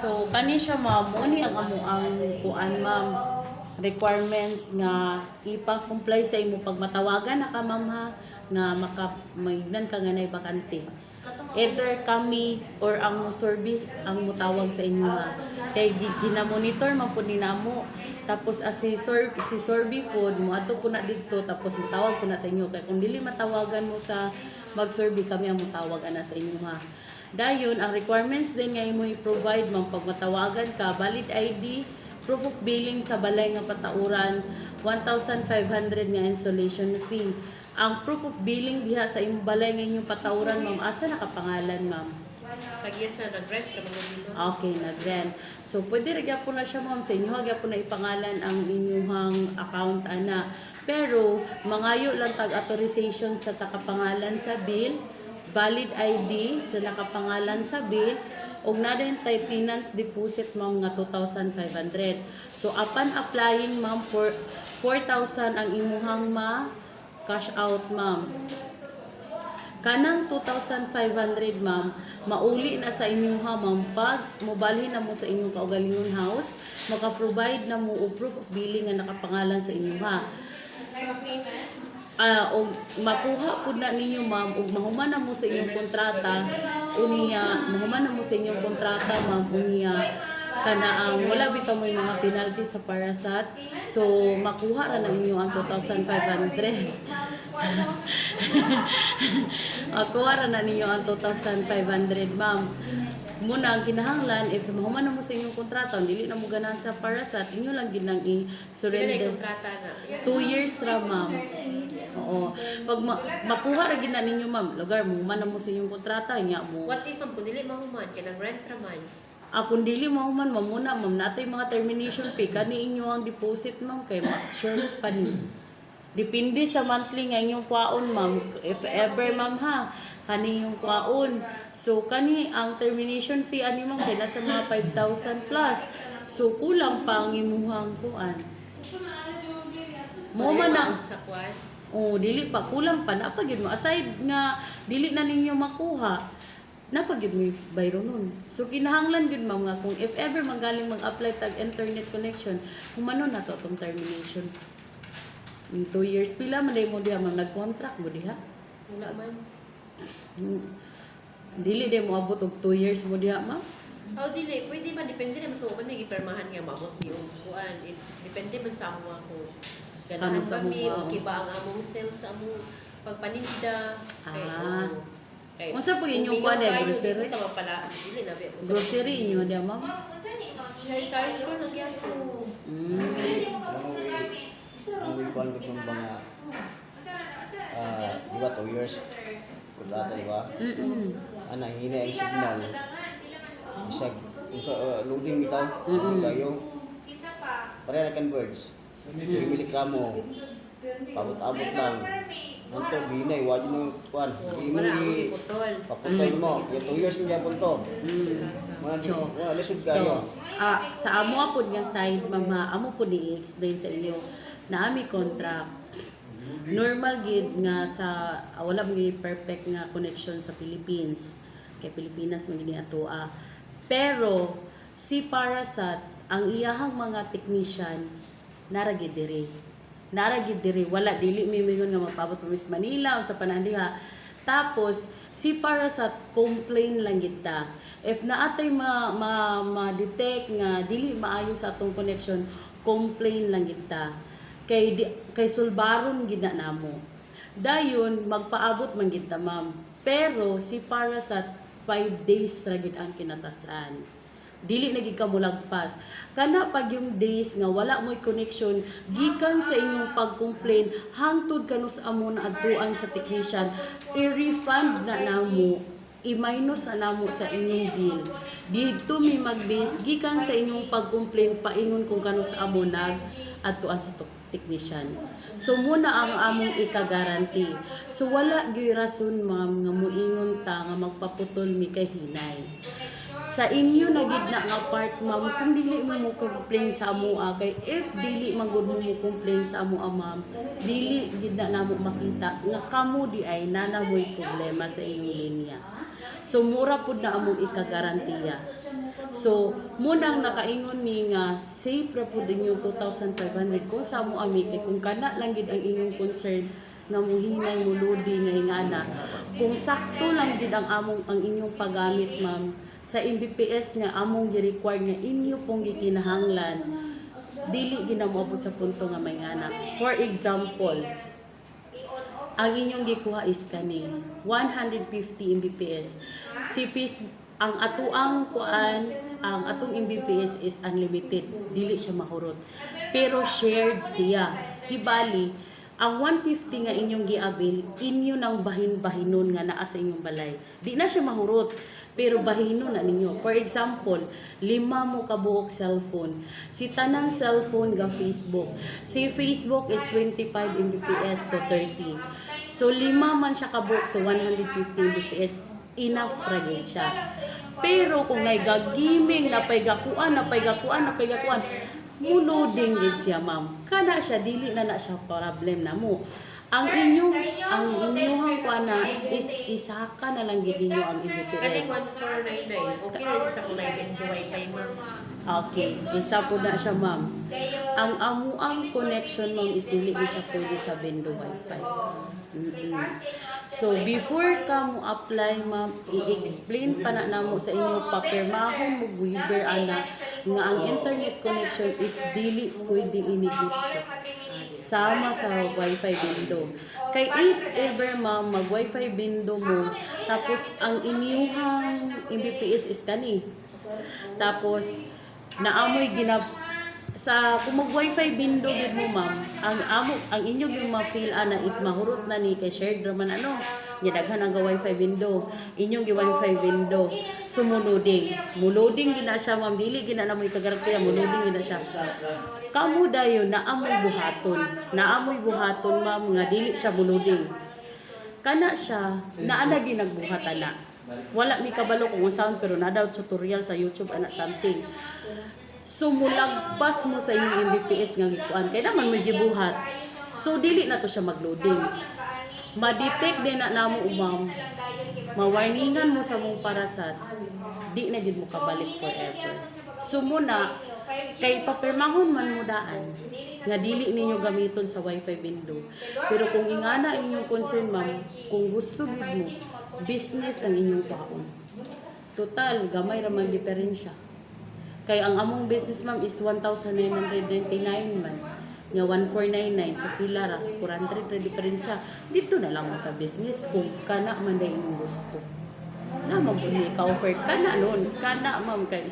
So kani siya ma'am, mo ni ang amo ang kuan ma'am requirements nga ipa-comply sa imo pag matawagan na ka ma'am ha nga maignan ka nga nay bakante. Either kami or ang survey ang mutawag sa inyo ha. Kay gina-monitor man pud ni namo. Tapos si survey food mo ato po na dito tapos mutawag po na sa inyo. Kay kung dili matawagan mo sa mag-survey kami ang mutawag ana sa inyo ha. Dayon, ang requirements din nga imo i-provide man pag matawagan ka, valid ID, proof of billing sa balay nga patauran, 1,500 nga installation fee. Ang proof of billing diha sa imong balay nga inyong patauran, ma'am, asa nakapangalan, ma'am? Yes na, nag-rent ka mga dito. Okay, nag-rent. So, pwede rin po na siya, ma'am, sa inyo, hagya po na ipangalan ang inyong account, ana. Pero, mangayo lang tag-authorization sa takapangalan sa bill, valid ID sa nakapangalan sa bill, og na rin tay finance deposit ma'am nga 2,500. So upon applying ma'am for 4,000 ang imuhang cash out ma'am. Kanang 2,500 ma'am, mauli na sa inyong ma'am pag mobalhin na mo sa inyong kaugalingon house, maka-provide na mo og proof of billing nga nakapangalan sa inyong og makuha pud na ninyo ma'am ug mahuman na mo sa inyong kontrata mahuman na mo sa inyong kontrata ma'am unya kana ang wala bitaw mo yung mga penalty sa Parasat, so makuha ra na ninyo ang 2,500 makuha ra na ninyo ang 2,500 ma'am. Muna ang kinahanglan if mahuman na mo sa inyong kontrata dili na mo ganahan sa Parasat, inyo lang ginang i-surrender. 2 years ra ma'am. Oo. Pag makuha ra gid na ninyo ma'am, lugar mahuman na mo sa inyong kontrata nya mo. What if ang kung dili mahuman kay nag-rent ra man? Kung dili mahuman ma'am muna ma'am natay mga termination fee kani inyo ang deposit ma'am kay sure pa ni. Depende sa monthly nga inyong kwaon ma'am. If ever ma'am ha, kani yung kwaon. So kani ang termination fee ani ma'am kay nasa mga 5,000 plus. So kulang pa ang imuhang kuan. Mo man na sa kwan. oh, dili pa kulang pa napagid mo aside nga dili na ninyo makuha. Napagid mo bayro nun. So kinahanglan gud ma'am nga kung if ever magaling mag-apply tag internet connection, humano na to tong termination. 2 years pila man day mo diha ma'am nag-contract mo diha. Wala man. Dili day mo abot og 2 years mo diha ma'am. Dili, pwede man depende naman sa man nagipirmahan nga maabot niyo kuan. Depende man sa amo ako. Ganahan Sa kami mo, o kiba ang among sales sa among pagpaninda. Unsa po inyong kuan grocery? Ito pala, dili na bi. Grocery inyo diha ma'am. Sorry, store lang yan ko. Ang ikuan ko ng mga di ba 2 years kontrata di ba? Ana hina ang signal. Bisag loading bitaw. Kayo. Pare na converge. Milik kamo. Pabot-abot lang. Punto ginay wadi no kuan. Wala ako iputol. Paputol mo. Yung 2 years niya punto. Wala lisod kayo. Sa amo po nga side mama, amo po ni explain sa inyo na ami contract. Normal gid nga sa wala mga perfect nga connection sa Philippines. Kay Pilipinas man gini ato Pero si Parasat ang iyahang mga technician naragid diri wala dili mimingon nga mapabot pa Miss Manila sa panandiha. Tapos si Parasat complain lang gid ta. If naatay ma-detect nga dili maayo sa atong connection, complain lang gid ta. Kay sulbaron gid na namo. Dayon magpaabot man gid ta ma'am. Pero si Parasat 5 days ra gid ang kinatasan. Dili na gid ka mulagpas. Kana pag yung days nga wala mo'y connection, gikan sa inyong pag-complain hangtod kanus amo na adtuan sa technician, i-refund na namo, i-minus na namo sa inyong bill. Dito mi mag-base gikan sa inyong pag-complain paingon kung kanus amo nag adtuan sa technician. So muna ang among ika-guarantee. So wala gyud rason ma'am nga moingon ta nga magpaputol mi kay hinay. sa inyo na gid na nga part ma'am, kung dili mo mo complain sa amoa kay if dili man gud mo complain sa amoa ma'am, dili gid na namo makita nga kamo di ay nanamoy problema sa inyong linya. So mura pud na among ikagarantiya. So munang nakaingon mi nga safe ra pud inyong 2,500 kung sa amo ami kay kung kana lang gid ang inyong concern nga muhinay muludi nga ingana. Kung sakto lang gid ang inyong paggamit ma'am sa MBPS nga among gi-require nga inyo pong gikinahanglan, dili ginamoabot sa punto nga may ngana. For example, ang inyong gikuha is kani 150 Mbps. Ang atuang kuan, ang atong Mbps is unlimited, dili siya mahurot. Pero shared siya. Tibali, ang 150 nga inyong giabil, inyo nang bahin-bahinon nga naa sa inyong balay. Di na siya mahurot. Pero bahino na ninyo. For example, 5 mo kabuok cellphone. Si tanang cellphone ga Facebook. Si Facebook is 25 Mbps to 30. So 5 man siya kabuok sa 150 Mbps, enough ra gyud siya. Pero kung nagagiming, napaygakuan, muloding gid siya ma'am. Kana siya dili na siya problem na mo. Ang inyong kuana is isaka na lang gid ninyo ang Kaning MBPS. 1499, okay na sa kulay bendo wifi ma'am. Okay, isa po na siya ma'am. Ang amuang connection ma'am is dili gid siya pwede sa Bendo Wi-Fi. So before ka mo apply ma'am, i-explain pa na namo sa inyo papirmahon mo Weaver ana nga ang internet connection is dili pwede inegosyo sama sa Wi-Fi bindo. Kay if ever ma'am mag Wi-Fi bindo mo, tapos ang inyuhang Mbps is kani. Tapos naamoy sa kung mag Wi-Fi bindo gid mo ma'am, ang inyo gyud ma-feel ana if mahurot na ni kay shared raman ano, nya daghan ang Wi-Fi bindo, inyong gi Wi-Fi bindo. So muloding gina siya ma'am, dili gina na mo ikagarantiya, muloding gina siya. Kamo dayon naamoy buhaton ma'am nga dili siya muloding. Kana siya naana ginagbuhat ana. Wala mi kabalo kung unsaon pero na daw tutorial sa YouTube ana something. So mulagpas mo sa inyong Mbps nga gikuan kay naman may gibuhat. So dili na to siya magloading. Ma-detect din na namo ma'am. Ma-warningan mo sa mong parasat. Di na gid mo kabalik forever. So muna kay papirmahon man mo daan nga dili ninyo gamiton sa Wi-Fi bindo. Pero kung ingana inyong concern ma'am, kung gusto gid mo business ang inyong taon. Total gamay ra man diferensya. Kay ang among business ma'am is 1,999 man. Nga 1,499 so pila ra 400 ra diferensya. Dito na lang mo sa business kung kana man day imong gusto. Na mabuni ka offer kana noon. Kana ma'am kay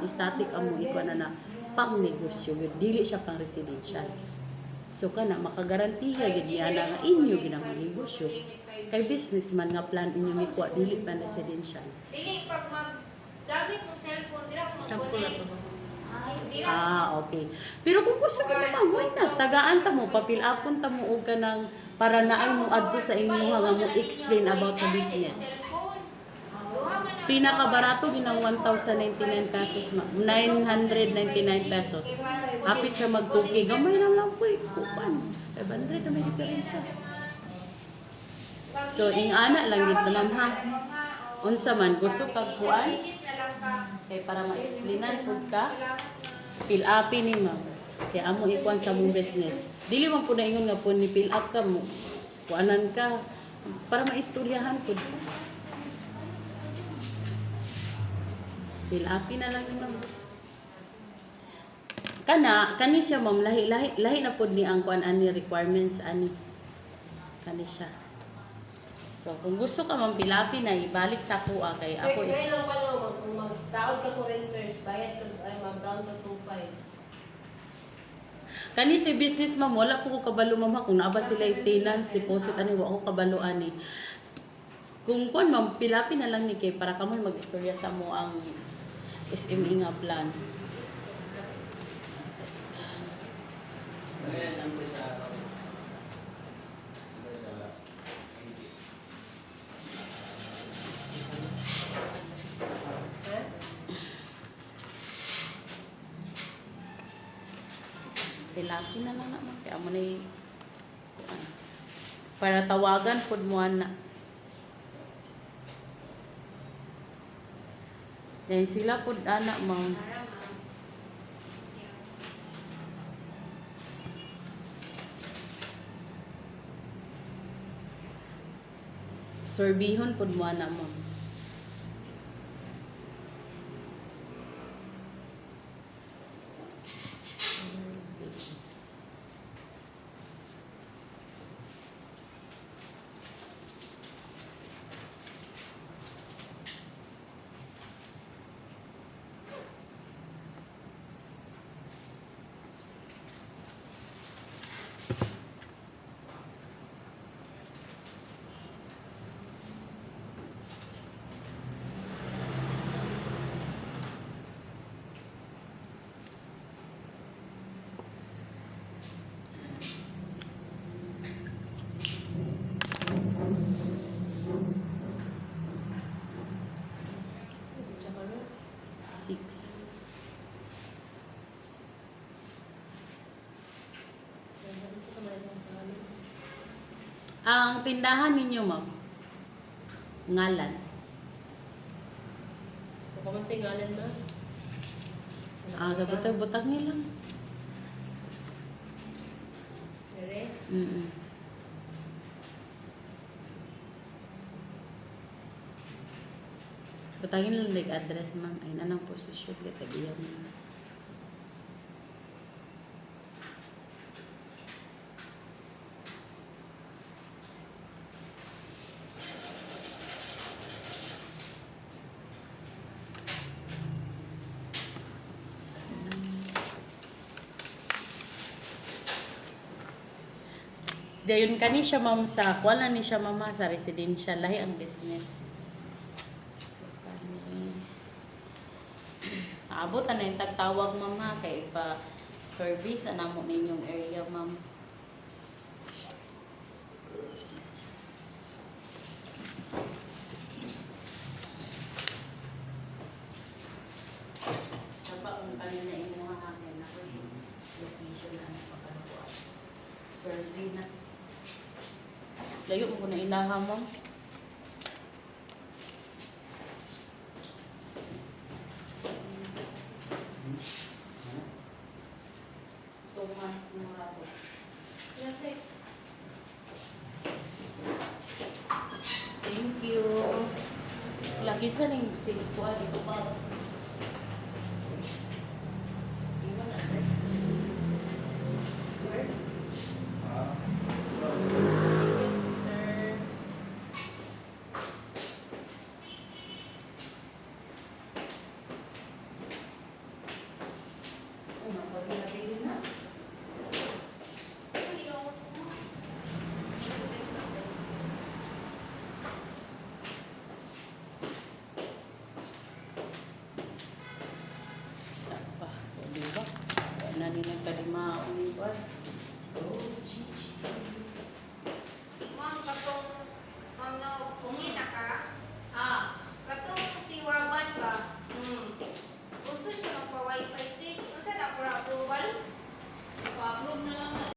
static amo iko na pang negosyo gid dili siya pang residential. So kana makagarantiya gid niya na nga inyo ginang negosyo. Kay businessman nga plan inyo ni kuha dili pa residential. Dili pag maggamit ng cellphone dira mo Sample na to. Okay. Pero kung gusto ka naman, why not? Tagaan ta mo, papilapon ta mo og kanang para naay mo adto sa inyo nga mo explain about the business. Pinakabarato ginang 1,099 pesos, 999 pesos. Hapit siya mag-2K, gamay lang po kupan. 500 na may diferensya. So ingana lang gid ma'am ha. Unsa man gusto kag kuan? Kay para ma-explainan pud ka, fill up ni ma'am. Kaya amo ikuan sa mong business. Dili man pud na ingon nga pud ni fill up ka mo. Kuanan ka para maistoryahan pud. Fill up na lang ni ma'am. Kani siya ma'am, lahi na pud ni ang kuan ani requirements ani. Kani siya. So, kung gusto ka mang pilapi na ibalik sa kuha kay ako Kaya lang pala, kung mag-down ka to renters, bayad ka, ay mag-down ka 2.5. Kani si business ma'am, wala po ko kabalo ma'am kung naaba sila yung tenants, deposit, ani, wala ko kabalo ani. Kung kuan ma'am, pilapi na lang ni kay para kamo mag-istorya sa mo ang SME nga plan. laki na lang naman. Kaya mo na para tawagan po mo na. Then sila po anak mo. Para ma'am. Sorbihon po mo anak mo. Tsaka no? 6. Ang tindahan ninyo, ma'am. Ngalan. Kapamantingalan na. Sa butag-butag nila. Dere? Mm. Butagin lang like address, ma'am. Ay, nanang posisyon. Litagiyan mo. Dayon kani siya ma'am sa kuwala ni siya mama sa residential lahi ang business. So kani abot na yung tagtawag mama kay pa service ana mo ninyong area ma'am. Sapa kung kanina imuha akin ako yung location na pagkakuha. Survey na. Layo mo na ilaha mo. Thomas Morado. Thank you. Lagi sa ning silpuan ito pa. Iwan na, sir. Where? Sir. Oh, napagilapin na. Uy, ikaw. Saan pa? O, diba? Wala na nagkalimaon yung buwan. Oh, chichi.